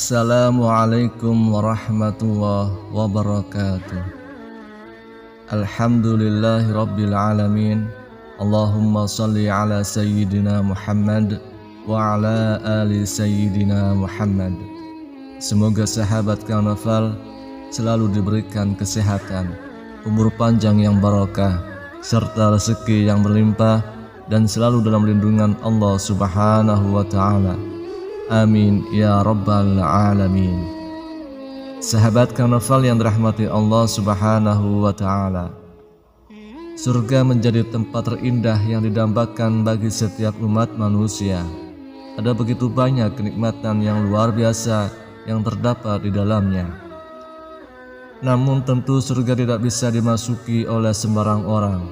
Assalamualaikum warahmatullahi wabarakatuh. Alhamdulillahi rabbil alamin. Allahumma salli ala sayyidina Muhammad wa ala ali sayyidina Muhammad. Semoga sahabat Karnaval selalu diberikan kesehatan, umur panjang yang barokah, serta rezeki yang berlimpah, dan selalu dalam lindungan Allah Subhanahu wa ta'ala. Amin ya rabbal alamin. Sahabat Karnaval yang dirahmati Allah Subhanahu wa ta'ala, surga menjadi tempat terindah yang didambakan bagi setiap umat manusia. Ada begitu banyak kenikmatan yang luar biasa yang terdapat di dalamnya. Namun tentu surga tidak bisa dimasuki oleh sembarang orang.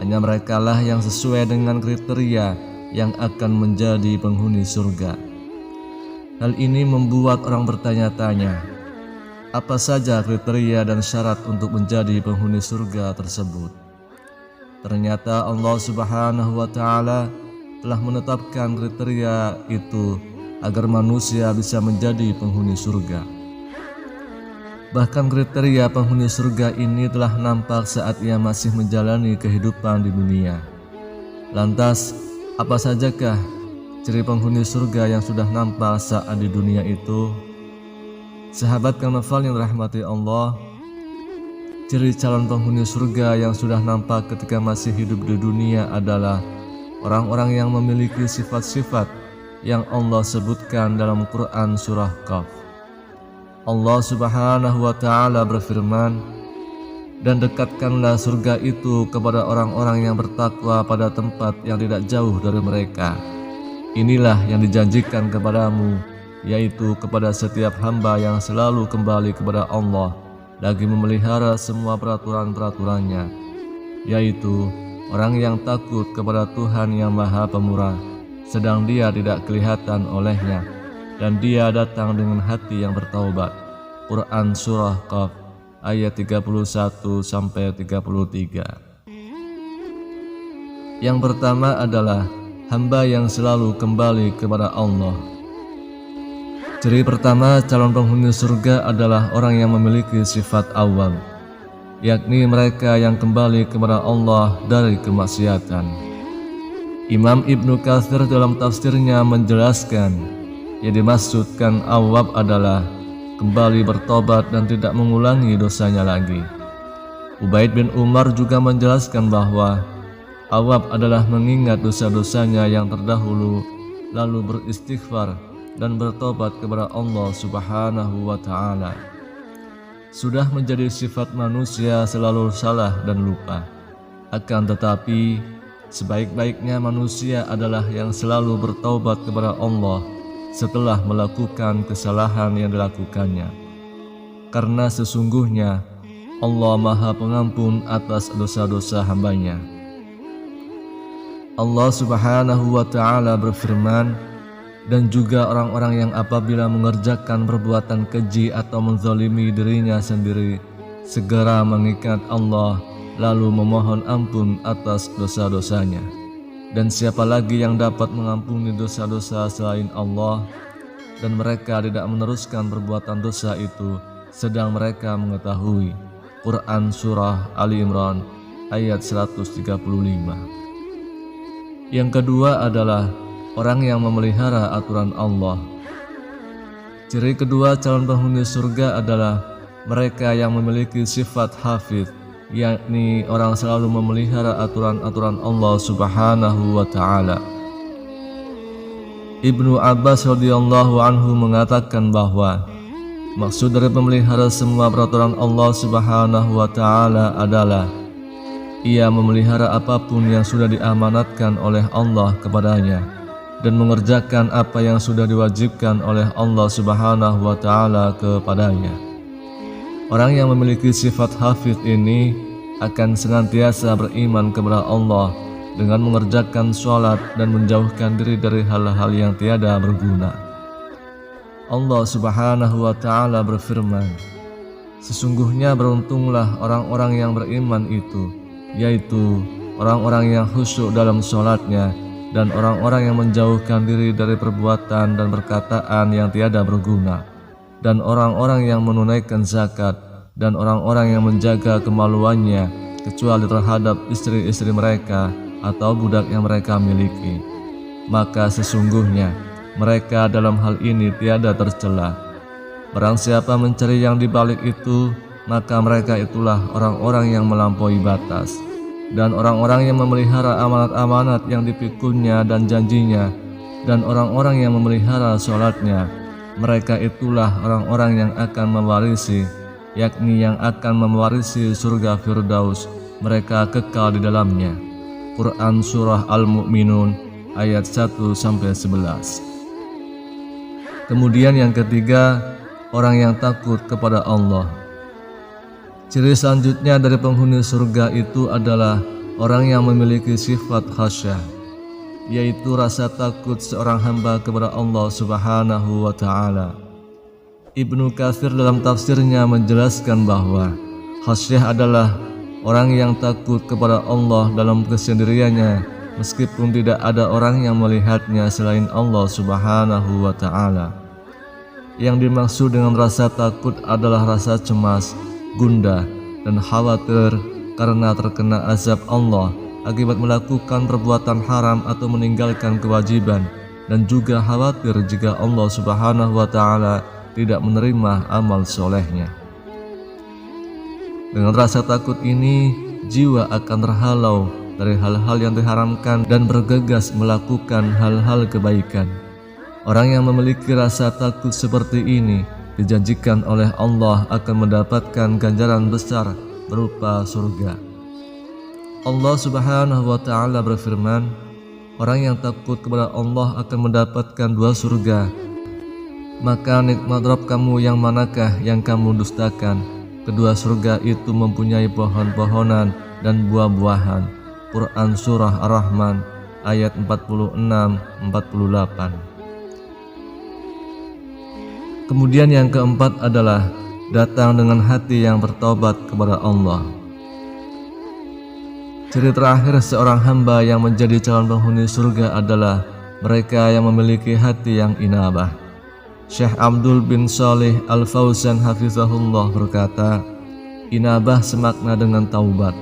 Hanya merekalah yang sesuai dengan kriteria yang akan menjadi penghuni surga. Hal ini membuat orang bertanya-tanya, apa saja kriteria dan syarat untuk menjadi penghuni surga tersebut? Ternyata Allah Subhanahu wa ta'ala telah menetapkan kriteria itu agar manusia bisa menjadi penghuni surga. Bahkan kriteria penghuni surga ini telah nampak saat ia masih menjalani kehidupan di dunia. Lantas, apa sajakah ciri penghuni surga yang sudah nampak saat di dunia itu? Sahabat Karnaval yang dirahmati Allah, ciri calon penghuni surga yang sudah nampak ketika masih hidup di dunia adalah orang-orang yang memiliki sifat-sifat yang Allah sebutkan dalam Quran surah Qaf. Allah Subhanahu wa ta'ala berfirman, "Dan dekatkanlah surga itu kepada orang-orang yang bertakwa pada tempat yang tidak jauh dari mereka. Inilah yang dijanjikan kepadamu, yaitu kepada setiap hamba yang selalu kembali kepada Allah, lagi memelihara semua peraturan-peraturannya, yaitu orang yang takut kepada Tuhan yang Maha Pemurah, sedang dia tidak kelihatan olehnya, dan dia datang dengan hati yang bertaubat." Quran surah Qaf ayat 31-33. Yang pertama adalah hamba yang selalu kembali kepada Allah. Ciri pertama calon penghuni surga adalah orang yang memiliki sifat awal, yakni mereka yang kembali kepada Allah dari kemaksiatan. Imam Ibnu Katsir dalam tafsirnya menjelaskan, yang dimaksudkan awab adalah kembali bertobat dan tidak mengulangi dosanya lagi. Ubaid bin Umar juga menjelaskan bahwa awab adalah mengingat dosa-dosanya yang terdahulu, lalu beristighfar dan bertobat kepada Allah Subhanahu wa ta'ala. Sudah menjadi sifat manusia selalu salah dan lupa. Akan tetapi, sebaik-baiknya manusia adalah yang selalu bertaubat kepada Allah setelah melakukan kesalahan yang dilakukannya. Karena sesungguhnya Allah Maha Pengampun atas dosa-dosa hambanya. Allah Subhanahu wa ta'ala berfirman, "Dan juga orang-orang yang apabila mengerjakan perbuatan keji atau menzalimi dirinya sendiri, segera mengingat Allah lalu memohon ampun atas dosa-dosanya. Dan siapa lagi yang dapat mengampuni dosa-dosa selain Allah? Dan mereka tidak meneruskan perbuatan dosa itu sedang mereka mengetahui." Quran surah Ali Imran ayat 135. Yang kedua adalah orang yang memelihara aturan Allah. Ciri kedua calon penghuni surga adalah mereka yang memiliki sifat hafidh, yakni orang selalu memelihara aturan-aturan Allah Subhanahu wa ta'ala. Ibnu Abbas radhiyallahu anhu mengatakan bahwa maksud dari memelihara semua peraturan Allah Subhanahu wa ta'ala adalah ia memelihara apapun yang sudah diamanatkan oleh Allah kepadanya dan mengerjakan apa yang sudah diwajibkan oleh Allah Subhanahu wa ta'ala kepadanya. Orang yang memiliki sifat hafidh ini akan senantiasa beriman kepada Allah dengan mengerjakan sholat dan menjauhkan diri dari hal-hal yang tiada berguna. Allah Subhanahu wa ta'ala berfirman, "Sesungguhnya beruntunglah orang-orang yang beriman itu, yaitu orang-orang yang khusyuk dalam sholatnya dan orang-orang yang menjauhkan diri dari perbuatan dan perkataan yang tiada berguna." dan orang-orang yang menunaikan zakat, dan orang-orang yang menjaga kemaluannya kecuali terhadap istri-istri mereka atau budak yang mereka miliki. Maka sesungguhnya mereka dalam hal ini tiada tercela. Barang siapa mencari yang dibalik itu, maka mereka itulah orang-orang yang melampaui batas. Dan orang-orang yang memelihara amanat-amanat yang dipikulnya dan janjinya, dan orang-orang yang memelihara sholatnya, mereka itulah orang-orang yang akan mewarisi, yakni yang akan mewarisi surga Firdaus, mereka kekal di dalamnya. Quran Surah Al-Mu'minun ayat 1-11. Kemudian yang ketiga, orang yang takut kepada Allah. Ciri selanjutnya dari penghuni surga itu adalah orang yang memiliki sifat khasyah, yaitu rasa takut seorang hamba kepada Allah Subhanahu wa Ta'ala. Ibnu Katsir dalam tafsirnya menjelaskan bahwa khasyah adalah orang yang takut kepada Allah dalam kesendiriannya, meskipun tidak ada orang yang melihatnya selain Allah Subhanahu wa Ta'ala. Yang dimaksud dengan rasa takut adalah rasa cemas, gundah, dan khawatir karena terkena azab Allah akibat melakukan perbuatan haram atau meninggalkan kewajiban, dan juga khawatir jika Allah Subhanahu wa Ta'ala tidak menerima amal solehnya. Dengan rasa takut ini, jiwa akan terhalau dari hal-hal yang diharamkan dan bergegas melakukan hal-hal kebaikan. Orang yang memiliki rasa takut seperti ini dijanjikan oleh Allah akan mendapatkan ganjaran besar berupa surga. Allah Subhanahu wa Ta'ala berfirman, orang yang takut kepada Allah akan mendapatkan 2 surga. Maka nikmat Rabb kamu yang manakah yang kamu dustakan? Kedua surga itu mempunyai pohon-pohonan dan buah-buahan. Quran Surah Ar-Rahman ayat 46-48. Kemudian yang keempat adalah datang dengan hati yang bertobat kepada Allah. Ciri terakhir seorang hamba yang menjadi calon penghuni surga adalah mereka yang memiliki hati yang inabah. Syekh Abdul bin Shalih Al-Fauzan hafizahullah berkata, inabah semakna dengan taubat.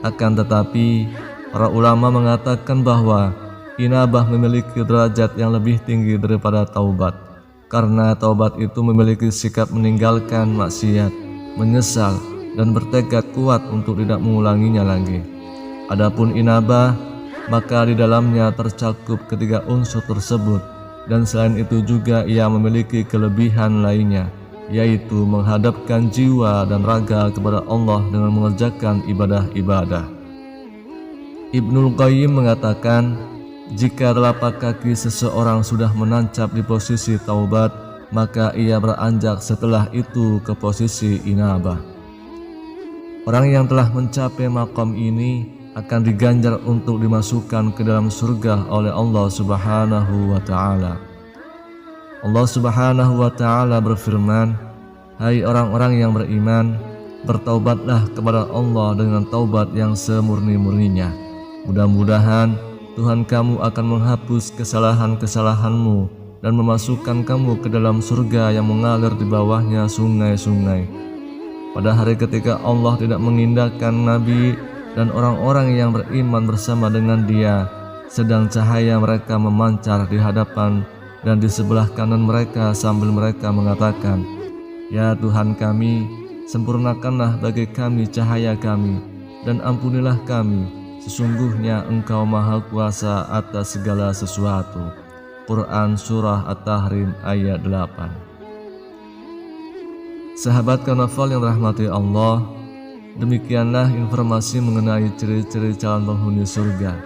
Akan tetapi para ulama mengatakan bahwa inabah memiliki derajat yang lebih tinggi daripada taubat, karena taubat itu memiliki sikap meninggalkan maksiat, menyesal, dan bertekad kuat untuk tidak mengulanginya lagi. Adapun inabah, maka di dalamnya tercakup ketiga unsur tersebut, dan selain itu juga ia memiliki kelebihan lainnya, yaitu menghadapkan jiwa dan raga kepada Allah dengan mengerjakan ibadah-ibadah. Ibnul Qayyim mengatakan, jika telapak kaki seseorang sudah menancap di posisi taubat, maka ia beranjak setelah itu ke posisi inabah. Orang yang telah mencapai maqam ini akan diganjar untuk dimasukkan ke dalam surga oleh Allah Subhanahu wa Ta'ala. Allah Subhanahu wa Ta'ala berfirman, hai orang-orang yang beriman, bertaubatlah kepada Allah dengan taubat yang semurni-murninya. Mudah-mudahan Tuhan kamu akan menghapus kesalahan-kesalahanmu dan memasukkan kamu ke dalam surga yang mengalir di bawahnya sungai-sungai. Pada hari ketika Allah tidak mengindahkan Nabi dan orang-orang yang beriman bersama dengan dia, sedang cahaya mereka memancar di hadapan dan di sebelah kanan mereka sambil mereka mengatakan, ya Tuhan kami, sempurnakanlah bagi kami cahaya kami dan ampunilah kami, sesungguhnya Engkau Maha Kuasa atas segala sesuatu. Quran Surah At-Tahrim ayat 8. Sahabat Kanafal yang rahmati Allah, demikianlah informasi mengenai ciri-ciri calon penghuni surga.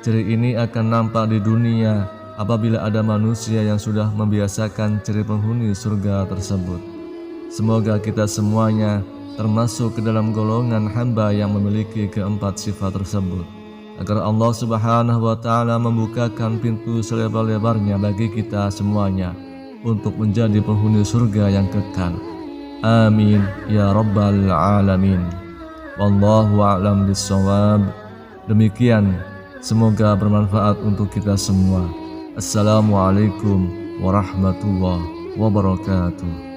Ciri ini akan nampak di dunia apabila ada manusia yang sudah membiasakan ciri penghuni surga tersebut. Semoga kita semuanya termasuk ke dalam golongan hamba yang memiliki keempat sifat tersebut, agar Allah Subhanahu wa Ta'ala membukakan pintu selebar-lebarnya bagi kita semuanya untuk menjadi penghuni surga yang kekal. Amin ya rabbal alamin. Wallahu a'lam bissawab. Demikian, semoga bermanfaat untuk kita semua. Assalamualaikum warahmatullahi wabarakatuh.